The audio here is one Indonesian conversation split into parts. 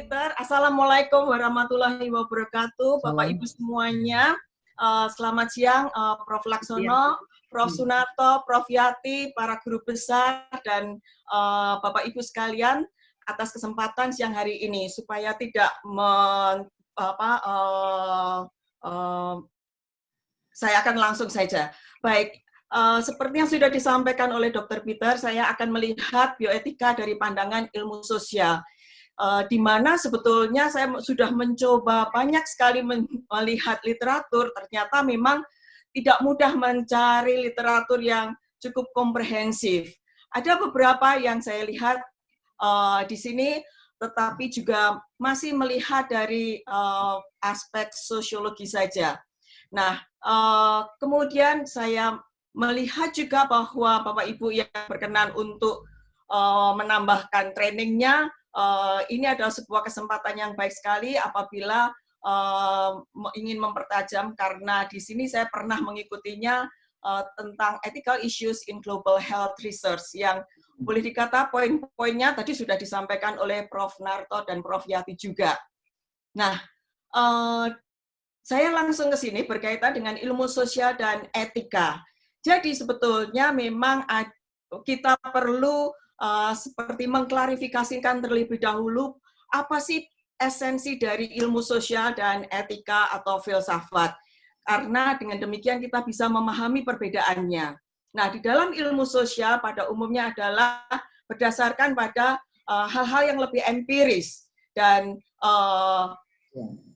Peter. Assalamualaikum warahmatullahi wabarakatuh, Bapak Salam. Ibu semuanya. Selamat siang, Prof. Laksono, Prof. Sunato, Prof. Yati, para guru besar, dan Bapak Ibu sekalian atas kesempatan siang hari ini supaya tidak saya akan langsung saja. Baik, seperti yang sudah disampaikan oleh Dr. Peter, saya akan melihat bioetika dari pandangan ilmu sosial. Di mana sebetulnya saya sudah mencoba banyak sekali melihat literatur, ternyata memang tidak mudah mencari literatur yang cukup komprehensif. Ada beberapa yang saya lihat di sini, tetapi juga masih melihat dari aspek sosiologi saja. Nah, kemudian saya melihat juga bahwa Bapak Ibu yang berkenan untuk menambahkan trainingnya, ini adalah sebuah kesempatan yang baik sekali apabila ingin mempertajam, karena di sini saya pernah mengikutinya tentang ethical issues in global health research, yang boleh dikata poin-poinnya tadi sudah disampaikan oleh Prof. Narto dan Prof. Yati juga. Nah, saya langsung ke sini berkaitan dengan ilmu sosial dan etika. Jadi sebetulnya memang kita perlu seperti mengklarifikasikan terlebih dahulu apa sih esensi dari ilmu sosial dan etika atau filsafat. Karena dengan demikian kita bisa memahami perbedaannya. Nah, di dalam ilmu sosial pada umumnya adalah berdasarkan pada hal-hal yang lebih empiris dan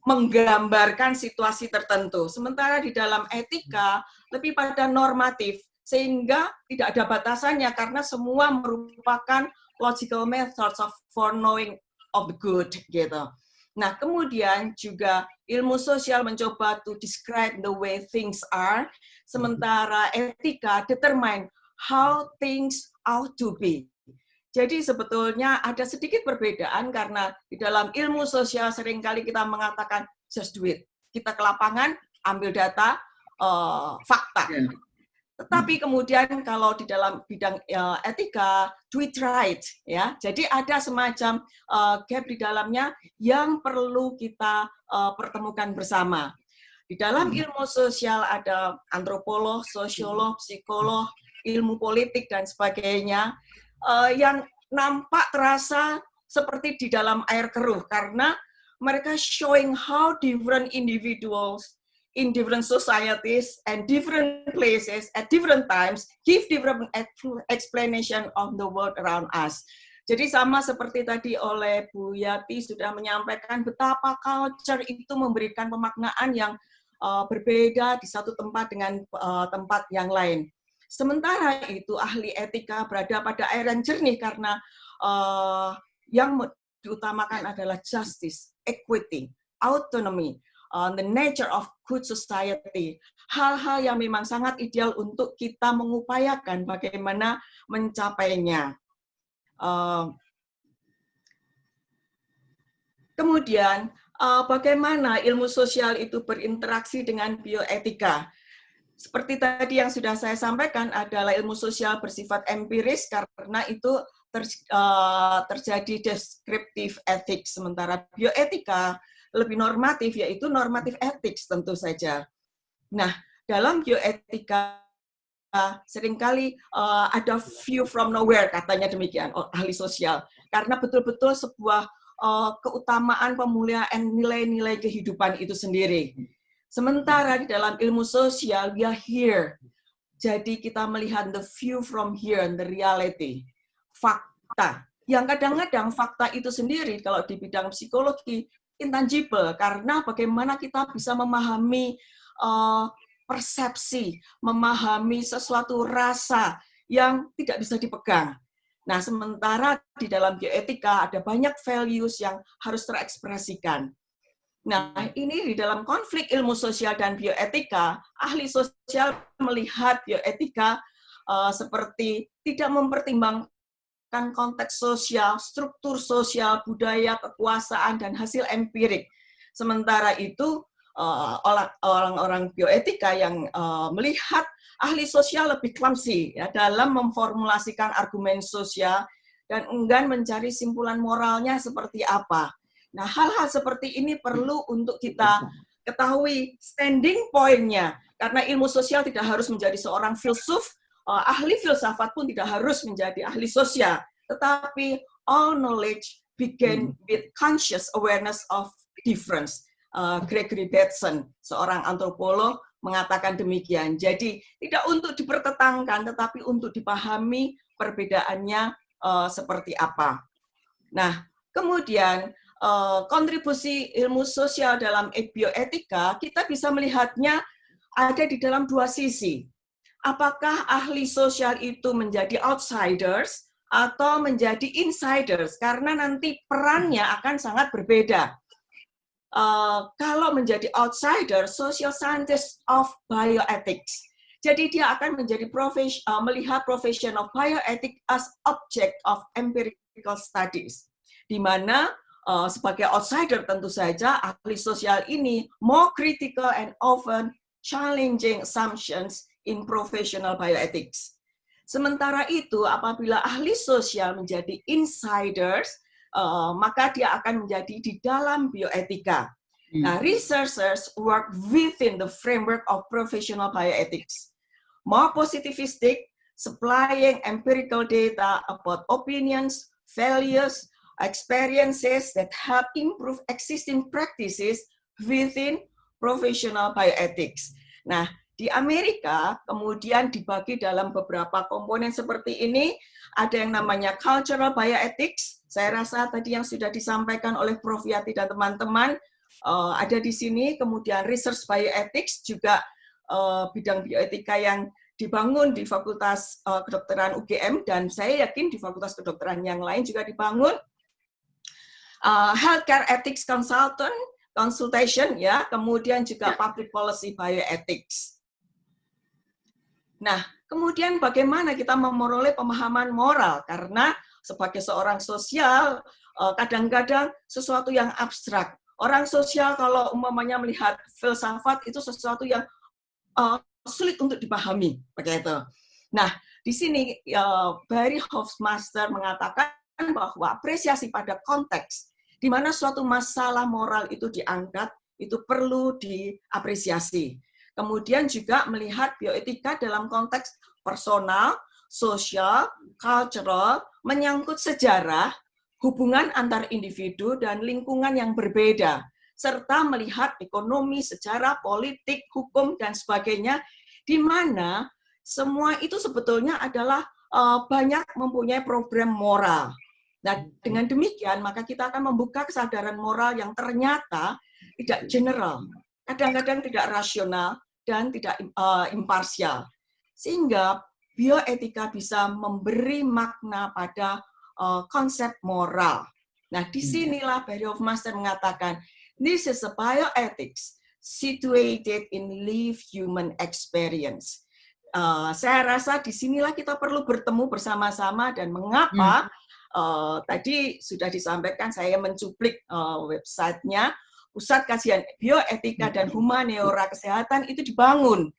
menggambarkan situasi tertentu. Sementara di dalam etika lebih pada normatif, sehingga tidak ada batasannya karena semua merupakan logical methods for knowing of the good gitu. Nah, kemudian juga ilmu sosial mencoba to describe the way things are, sementara etika determine how things ought to be. Jadi sebetulnya ada sedikit perbedaan karena di dalam ilmu sosial seringkali kita mengatakan just do it. Kita ke lapangan, ambil data, fakta. Tetapi kemudian kalau di dalam bidang etika, do it right, ya. Jadi ada semacam gap di dalamnya yang perlu kita pertemukan bersama. Di dalam ilmu sosial ada antropolog, sosiolog, psikolog, ilmu politik dan sebagainya yang nampak terasa seperti di dalam air keruh karena mereka showing how different individuals in different societies and different places at different times give different explanation of the world around us. Jadi sama seperti tadi oleh Bu Yati sudah menyampaikan betapa culture itu memberikan pemaknaan yang berbeda di satu tempat dengan tempat yang lain. Sementara itu ahli etika berada pada air yang jernih karena yang diutamakan adalah justice, equity, autonomy, the nature of good society, hal-hal yang memang sangat ideal untuk kita mengupayakan bagaimana mencapainya. Kemudian, bagaimana ilmu sosial itu berinteraksi dengan bioetika. Seperti tadi yang sudah saya sampaikan adalah ilmu sosial bersifat empiris karena itu terjadi descriptive ethics, sementara bioetika lebih normatif, yaitu normatif ethics tentu saja. Nah, dalam bioetika seringkali ada view from nowhere, katanya demikian ahli sosial, karena betul-betul sebuah keutamaan pemuliaan nilai-nilai kehidupan itu sendiri. Sementara di dalam ilmu sosial, we are here. Jadi kita melihat the view from here, the reality, fakta. Yang kadang-kadang fakta itu sendiri kalau di bidang psikologi intangible, karena bagaimana kita bisa memahami persepsi, memahami sesuatu rasa yang tidak bisa dipegang. Nah, sementara di dalam bioetika ada banyak values yang harus terekspresikan. Nah, ini di dalam konflik ilmu sosial dan bioetika, ahli sosial melihat bioetika seperti tidak mempertimbangkan konteks sosial, struktur sosial, budaya, kekuasaan, dan hasil empirik. Sementara itu, orang-orang bioetika yang melihat ahli sosial lebih clumsy ya, dalam memformulasikan argumen sosial dan enggan mencari simpulan moralnya seperti apa. Nah, hal-hal seperti ini perlu untuk kita ketahui standing point-nya, karena ilmu sosial tidak harus menjadi seorang filsuf, ahli filsafat pun tidak harus menjadi ahli sosial, tetapi all knowledge begin with conscious awareness of difference. Gregory Bateson, seorang antropolog, mengatakan demikian. Jadi tidak untuk dipertentangkan, tetapi untuk dipahami perbedaannya seperti apa. Nah, kemudian kontribusi ilmu sosial dalam bioetika, kita bisa melihatnya ada di dalam dua sisi. Apakah ahli sosial itu menjadi outsiders atau menjadi insiders? Karena nanti perannya akan sangat berbeda. Kalau menjadi outsider, social scientist of bioethics. Jadi dia akan menjadi melihat profession of bioethics as object of empirical studies, di mana sebagai outsider tentu saja ahli sosial ini more critical and often challenging assumptions in professional bioethics. Sementara itu, apabila ahli sosial menjadi insiders, maka dia akan menjadi di dalam bioetika. Nah, researchers work within the framework of professional bioethics, more positivistic, supplying empirical data about opinions, values, experiences that help improve existing practices within professional bioethics. Nah, di Amerika kemudian dibagi dalam beberapa komponen seperti ini. Ada yang namanya cultural bioethics. Saya rasa tadi yang sudah disampaikan oleh Prof. Yati dan teman-teman ada di sini. Kemudian research bioethics juga bidang bioetika yang dibangun di Fakultas Kedokteran UGM, dan saya yakin di Fakultas Kedokteran yang lain juga dibangun. Healthcare ethics consultation, ya, kemudian juga public policy bioethics. Nah, kemudian bagaimana kita memperoleh pemahaman moral? Karena sebagai seorang sosial, kadang-kadang sesuatu yang abstrak. Orang sosial kalau umpamanya melihat filsafat itu sesuatu yang sulit untuk dipahami, begitu. Nah, di sini Barry Hofmeister mengatakan bahwa apresiasi pada konteks di mana suatu masalah moral itu diangkat, itu perlu diapresiasi. Kemudian juga melihat bioetika dalam konteks personal, sosial, cultural, menyangkut sejarah, hubungan antar individu dan lingkungan yang berbeda, serta melihat ekonomi, sejarah, politik, hukum, dan sebagainya, di mana semua itu sebetulnya adalah banyak mempunyai problem moral. Nah, dengan demikian, maka kita akan membuka kesadaran moral yang ternyata tidak general, kadang-kadang tidak rasional, dan tidak imparsial. Sehingga bioetika bisa memberi makna pada konsep moral. Nah, disinilah Barry Hofmeister mengatakan, this is a bioethics situated in lived human experience. Saya rasa disinilah kita perlu bertemu bersama-sama, dan mengapa tadi sudah disampaikan, saya mencuplik websitenya, Pusat Kajian Bioetika dan Humaniora Kesehatan itu dibangun.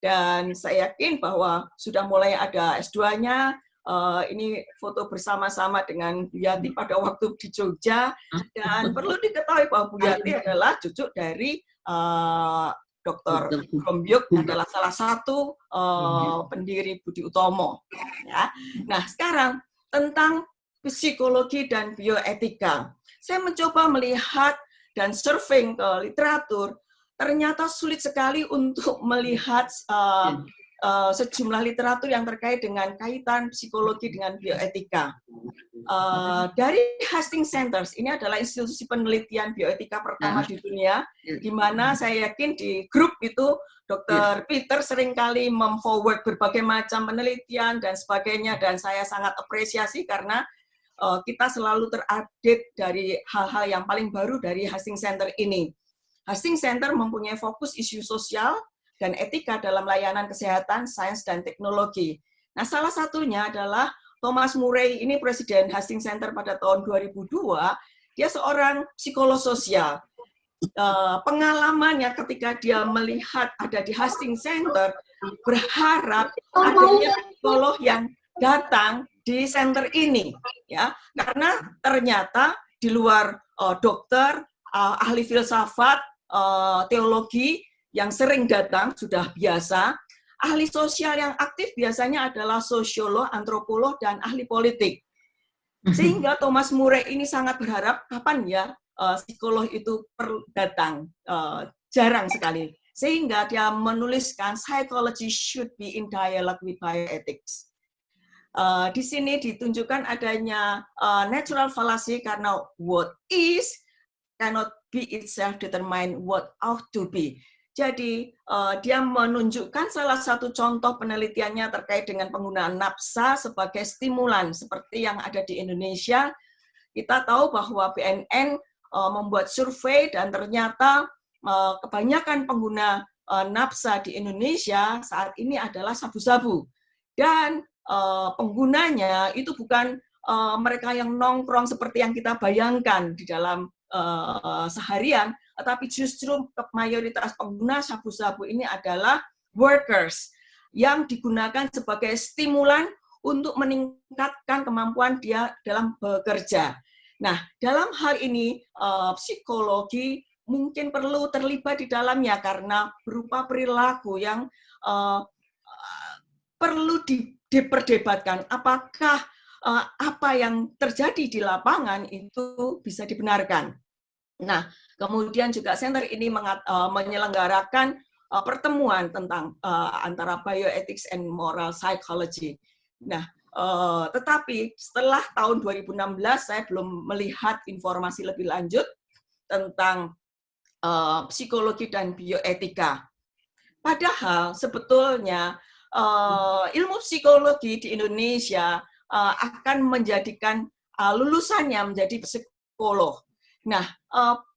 Dan saya yakin bahwa sudah mulai ada S2-nya, ini foto bersama-sama dengan Bu Yati pada waktu di Jogja, dan perlu diketahui bahwa Bu Yati adalah cucu dari Dr. Gombyuk, adalah salah satu pendiri Budi Utomo. Ya. Nah, sekarang tentang psikologi dan bioetika. Saya mencoba melihat dan surfing ke literatur, ternyata sulit sekali untuk melihat sejumlah literatur yang terkait dengan kaitan psikologi dengan bioetika. Dari Hastings Centers, ini adalah institusi penelitian bioetika pertama di dunia, di mana saya yakin di grup itu Dr. Peter seringkali memforward berbagai macam penelitian dan sebagainya, dan saya sangat apresiasi karena kita selalu terupdate dari hal-hal yang paling baru dari Hastings Center ini. Hastings Center mempunyai fokus isu sosial dan etika dalam layanan kesehatan, sains, dan teknologi. Nah, salah satunya adalah Thomas Murray, ini Presiden Hastings Center pada tahun 2002, dia seorang psikolog sosial. Pengalamannya ketika dia melihat ada di Hastings Center, berharap adanya psikolog yang datang di center ini, ya, karena ternyata di luar dokter, ahli filsafat, teologi yang sering datang, sudah biasa. Ahli sosial yang aktif biasanya adalah sosiolog, antropolog, dan ahli politik. Sehingga Thomas Murray ini sangat berharap kapan ya psikolog itu perlu datang, jarang sekali. Sehingga dia menuliskan psychology should be in dialogue with bioethics. Di sini ditunjukkan adanya natural fallacy karena what is cannot be itself determine what ought to be. Jadi dia menunjukkan salah satu contoh penelitiannya terkait dengan penggunaan nafsa sebagai stimulan seperti yang ada di Indonesia. Kita tahu bahwa BNN membuat survei dan ternyata kebanyakan pengguna nafsa di Indonesia saat ini adalah sabu-sabu. Dan penggunanya itu bukan mereka yang nongkrong seperti yang kita bayangkan di dalam seharian, tetapi justru mayoritas pengguna sabu-sabu ini adalah workers yang digunakan sebagai stimulan untuk meningkatkan kemampuan dia dalam bekerja. Nah, dalam hal ini psikologi mungkin perlu terlibat di dalamnya karena berupa perilaku yang perlu diperdebatkan apakah apa yang terjadi di lapangan itu bisa dibenarkan. Nah, kemudian juga center ini menyelenggarakan pertemuan tentang antara bioethics and moral psychology. Nah, tetapi setelah tahun 2016 saya belum melihat informasi lebih lanjut tentang psikologi dan bioetika. Padahal sebetulnya ilmu psikologi di Indonesia akan menjadikan lulusannya menjadi psikolog. Nah,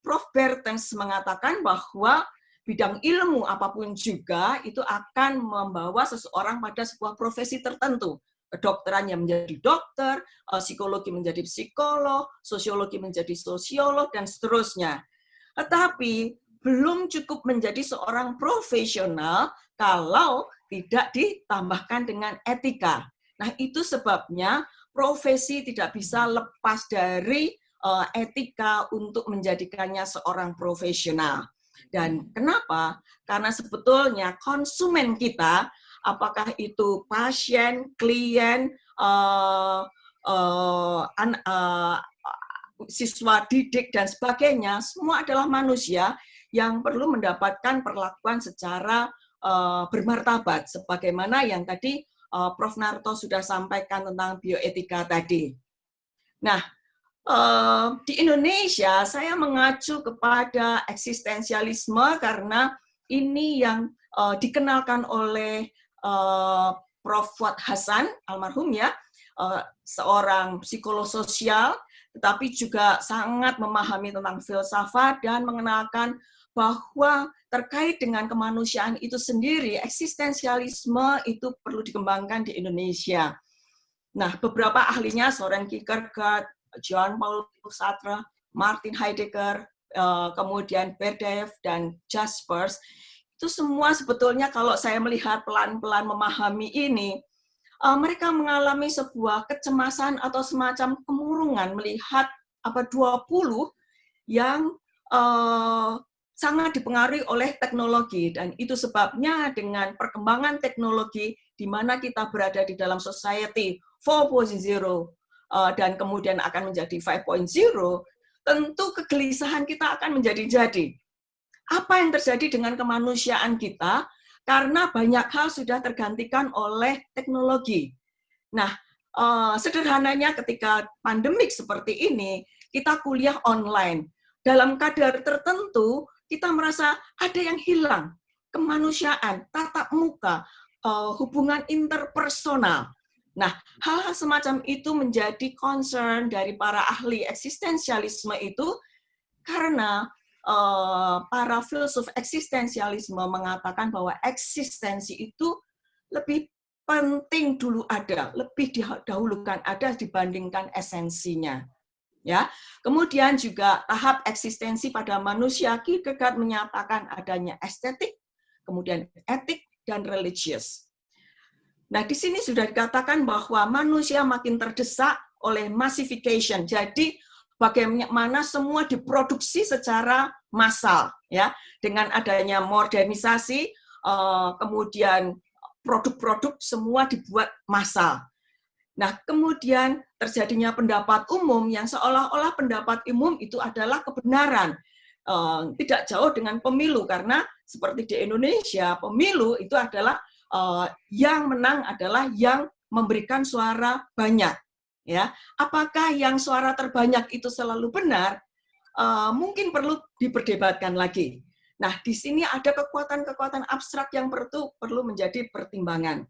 Prof. Bertens mengatakan bahwa bidang ilmu apapun juga itu akan membawa seseorang pada sebuah profesi tertentu. Kedokterannya menjadi dokter, psikologi menjadi psikolog, sosiologi menjadi sosiolog, dan seterusnya. Tetapi belum cukup menjadi seorang profesional kalau tidak ditambahkan dengan etika. Nah, itu sebabnya profesi tidak bisa lepas dari etika untuk menjadikannya seorang profesional. Dan kenapa? Karena sebetulnya konsumen kita, apakah itu pasien, klien, siswa didik, dan sebagainya, semua adalah manusia yang perlu mendapatkan perlakuan secara bermartabat, sebagaimana yang tadi Prof. Narto sudah sampaikan tentang bioetika tadi. Nah, di Indonesia saya mengacu kepada eksistensialisme karena ini yang dikenalkan oleh Prof. Fuad Hasan, almarhum ya, seorang psikolog sosial, tetapi juga sangat memahami tentang filsafat dan mengenalkan bahwa terkait dengan kemanusiaan itu sendiri, eksistensialisme itu perlu dikembangkan di Indonesia. Nah, beberapa ahlinya, Soren Kierkegaard, Jean Paul Sartre, Martin Heidegger, kemudian Berdyaev, dan Jaspers, itu semua sebetulnya kalau saya melihat pelan-pelan memahami ini, mereka mengalami sebuah kecemasan atau semacam kemurungan melihat 20 yang sangat dipengaruhi oleh teknologi, dan itu sebabnya dengan perkembangan teknologi di mana kita berada di dalam society 4.0 dan kemudian akan menjadi 5.0, tentu kegelisahan kita akan menjadi-jadi. Apa yang terjadi dengan kemanusiaan kita? Karena banyak hal sudah tergantikan oleh teknologi. Nah, sederhananya ketika pandemik seperti ini, kita kuliah online. Dalam kadar tertentu, kita merasa ada yang hilang. Kemanusiaan, tatap muka, hubungan interpersonal. Nah, hal-hal semacam itu menjadi concern dari para ahli eksistensialisme itu karena para filsuf eksistensialisme mengatakan bahwa eksistensi itu lebih penting dulu ada, lebih didahulukan ada dibandingkan esensinya. Ya, kemudian juga tahap eksistensi pada manusia, Kierkegaard menyatakan adanya estetik, kemudian etik, dan religius. Nah, di sini sudah dikatakan bahwa manusia makin terdesak oleh massification. Jadi, bagaimana semua diproduksi secara massal, ya, dengan adanya modernisasi, kemudian produk-produk semua dibuat massal. Nah, kemudian terjadinya pendapat umum yang seolah-olah pendapat umum itu adalah kebenaran. Tidak jauh dengan pemilu, karena seperti di Indonesia, pemilu itu adalah yang menang adalah yang memberikan suara banyak. Ya, apakah yang suara terbanyak itu selalu benar? Mungkin perlu diperdebatkan lagi. Nah, di sini ada kekuatan-kekuatan abstrak yang perlu menjadi pertimbangan.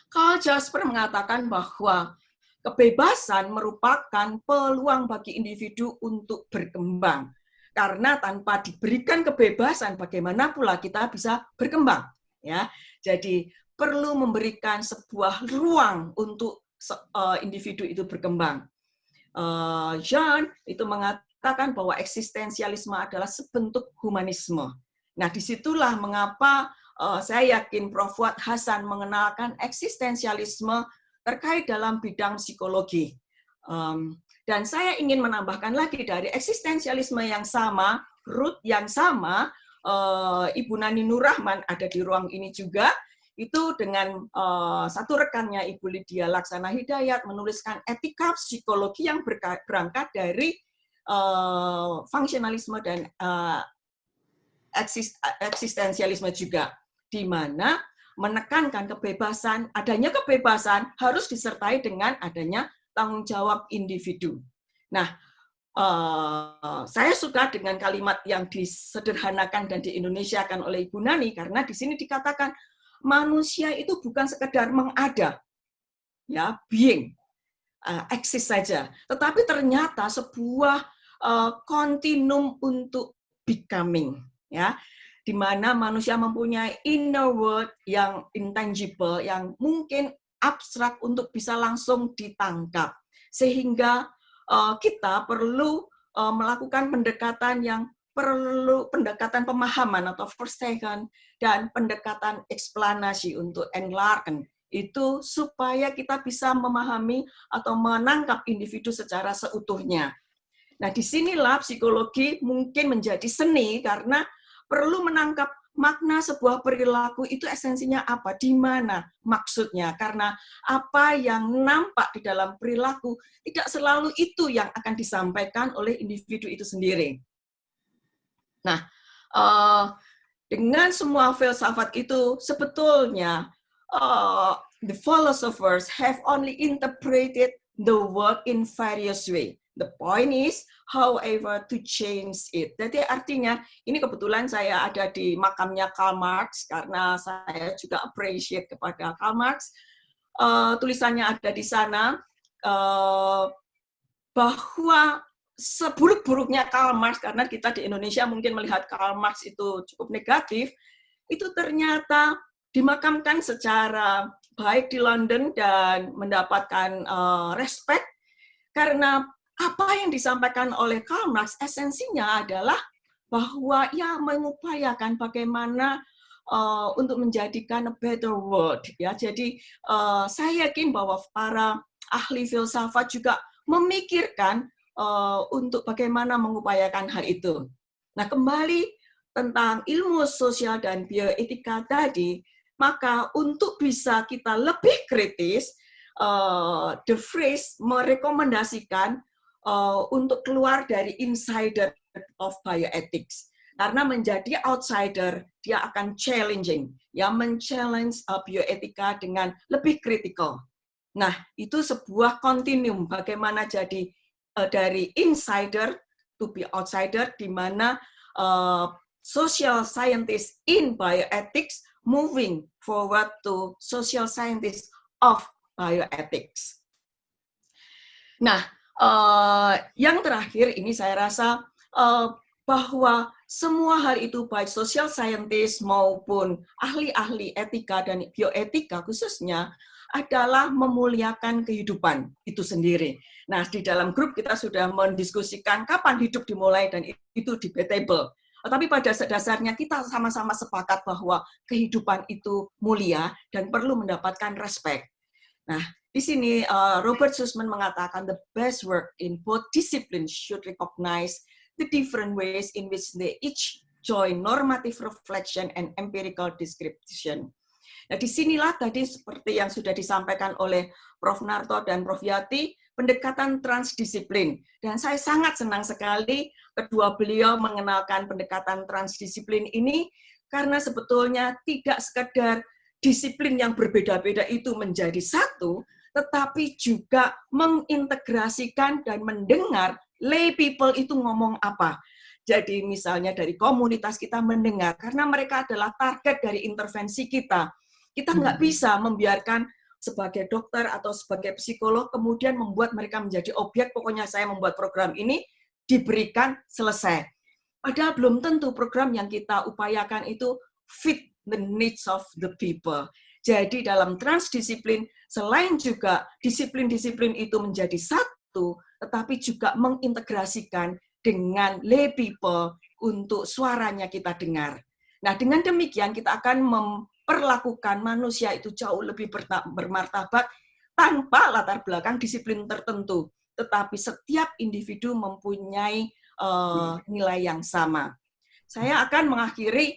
Karl Jasper mengatakan bahwa kebebasan merupakan peluang bagi individu untuk berkembang. Karena tanpa diberikan kebebasan, bagaimana pula kita bisa berkembang? Ya, jadi perlu memberikan sebuah ruang untuk individu itu berkembang. Jean itu mengatakan bahwa eksistensialisme adalah sebentuk humanisme. Nah, disitulah mengapa saya yakin Prof. Fuad Hasan mengenalkan eksistensialisme terkait dalam bidang psikologi. Dan saya ingin menambahkan lagi dari eksistensialisme yang sama, root yang sama, Ibu Nani Nur Rahman ada di ruang ini juga, itu dengan satu rekannya Ibu Lydia Laksana Hidayat menuliskan etika psikologi yang berangkat dari fungsionalisme dan eksistensialisme juga, di mana menekankan kebebasan, adanya kebebasan harus disertai dengan adanya tanggung jawab individu. Nah, saya suka dengan kalimat yang disederhanakan dan diindonesiakan oleh Ibu Nani, karena di sini dikatakan manusia itu bukan sekedar mengada, ya, being, eksis saja, tetapi ternyata sebuah kontinum untuk becoming, ya, di mana manusia mempunyai inner world yang intangible, yang mungkin abstrak untuk bisa langsung ditangkap, sehingga kita perlu melakukan pendekatan yang perlu pendekatan pemahaman atau verstehen dan pendekatan eksplanasi untuk enlarken itu supaya kita bisa memahami atau menangkap individu secara seutuhnya. Nah, disinilah psikologi mungkin menjadi seni karena perlu menangkap makna sebuah perilaku itu esensinya apa, di mana maksudnya, karena apa yang nampak di dalam perilaku tidak selalu itu yang akan disampaikan oleh individu itu sendiri. Nah, dengan semua filsafat itu sebetulnya the philosophers have only interpreted the work in various way. The point is, however, to change it. Jadi artinya, ini kebetulan saya ada di makamnya Karl Marx, karena saya juga appreciate kepada Karl Marx. Tulisannya ada di sana, bahwa seburuk-buruknya Karl Marx, karena kita di Indonesia mungkin melihat Karl Marx itu cukup negatif, itu ternyata dimakamkan secara baik di London dan mendapatkan respect, karena apa yang disampaikan oleh Karl Marx esensinya adalah bahwa ia mengupayakan bagaimana untuk menjadikan a better world, ya. Jadi saya yakin bahwa para ahli filsafat juga memikirkan untuk bagaimana mengupayakan hal itu. Nah, kembali tentang ilmu sosial dan bioetika tadi, maka untuk bisa kita lebih kritis, De Vries merekomendasikan untuk keluar dari insider of bioethics. Karena menjadi outsider, dia akan challenging, ya, men-challenge bioetika dengan lebih kritikal. Nah, itu sebuah kontinum bagaimana jadi dari insider to be outsider, di mana social scientist in bioethics moving forward to social scientist of bioethics. Nah, yang terakhir ini saya rasa bahwa semua hal itu baik social scientist maupun ahli-ahli etika dan bioetika khususnya adalah memuliakan kehidupan itu sendiri. Nah, di dalam grup kita sudah mendiskusikan kapan hidup dimulai dan itu debatable. Tapi pada dasarnya kita sama-sama sepakat bahwa kehidupan itu mulia dan perlu mendapatkan respect. Nah, Di sini Robert Sussman mengatakan the best work in both disciplines should recognize the different ways in which they each join normative reflection and empirical description. Nah, disinilah tadi seperti yang sudah disampaikan oleh Prof. Narto dan Prof. Yati, pendekatan transdisiplin. Dan saya sangat senang sekali kedua beliau mengenalkan pendekatan transdisiplin ini, karena sebetulnya tidak sekedar disiplin yang berbeda-beda itu menjadi satu, tetapi juga mengintegrasikan dan mendengar lay people itu ngomong apa. Jadi misalnya dari komunitas kita mendengar, karena mereka adalah target dari intervensi kita. Kita nggak bisa membiarkan sebagai dokter atau sebagai psikolog kemudian membuat mereka menjadi objek, pokoknya saya membuat program ini, diberikan, selesai. Padahal belum tentu program yang kita upayakan itu fit the needs of the people. Jadi dalam transdisiplin, selain juga disiplin-disiplin itu menjadi satu, tetapi juga mengintegrasikan dengan lay people untuk suaranya kita dengar. Nah, dengan demikian kita akan memperlakukan manusia itu jauh lebih bermartabat tanpa latar belakang disiplin tertentu, tetapi setiap individu mempunyai nilai yang sama. Saya akan mengakhiri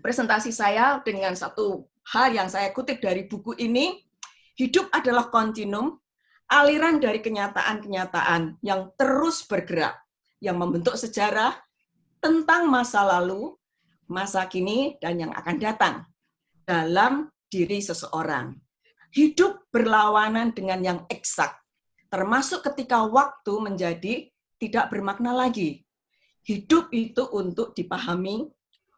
presentasi saya dengan satu hal yang saya kutip dari buku ini. Hidup adalah kontinum, aliran dari kenyataan-kenyataan yang terus bergerak, yang membentuk sejarah tentang masa lalu, masa kini, dan yang akan datang dalam diri seseorang. Hidup berlawanan dengan yang eksak, termasuk ketika waktu menjadi tidak bermakna lagi. Hidup itu untuk dipahami,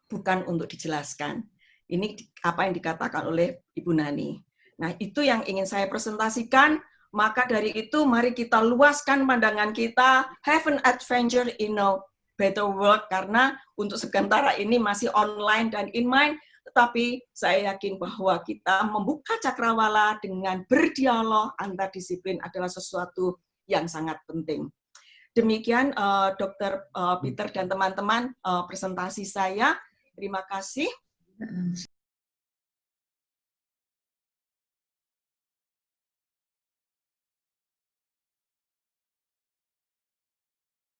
bukan untuk dijelaskan. Ini apa yang dikatakan oleh Ibu Nani. Nah, itu yang ingin saya presentasikan. Maka dari itu, mari kita luaskan pandangan kita, have an adventure in a better world, karena untuk sementara ini masih online dan in mind, tetapi saya yakin bahwa kita membuka cakrawala dengan berdialog antar disiplin adalah sesuatu yang sangat penting. Demikian Dr. Peter dan teman-teman presentasi saya. Terima kasih.